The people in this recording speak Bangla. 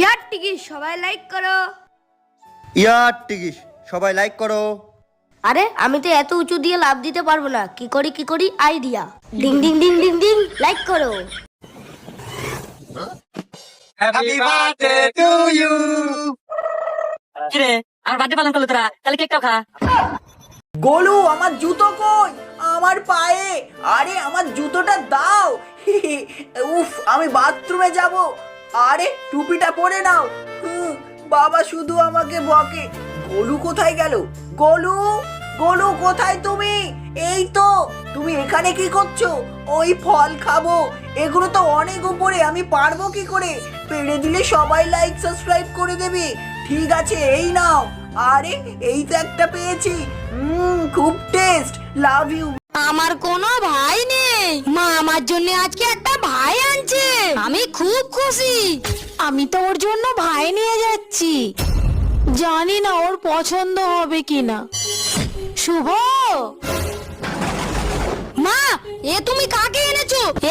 ইয়ার টিকিস সবাই লাইক করো। ইয়ার টিকিস সবাই লাইক করো। আরে আমি তো এত উঁচু দিয়ে লাভ দিতে পারবো না, কি করি আইডিয়া। ডিং ডিং ডিং ডিং ডিং লাইক করো। Happy birthday to you. কিরে আমার বার্থডে পালন করলো তোরা, তাহলে কেকটাও খা। গোলু আমার জুতো কই? আমার পায়ে। আরে আমার জুতোটা দাও। উফ আমি বাথরুমে যাব। আরে টুপিটা পরে নাও। বাবা শুধু আমাকে বকে। গোলু কোথায় গেল? গোলু, গোলু কোথায় তুমি? এই তো, তুমি এখানে কি করছো? ওই ফল খাবো, এগুলো তো অনেক উপরে, আমি পারবো কি করে? পেরে দিলে সবাই লাইক সাবস্ক্রাইব করে দেবে। ঠিক আছে এই নাও। আরে এই তো একটা পেয়েছি। খুব টেস্ট, লাভ ইউ। আমার কোনো ভাই নেই, মা আমার জন্য আজকে একটা ভাই আনছে, আমি খুব খুশি। আমি তো ওর জন্য ভাই নিয়ে যাচ্ছি, জানি না ওর পছন্দ হবে কিনা। শুভ, মা এ তুমি কাকে এনেছো? এ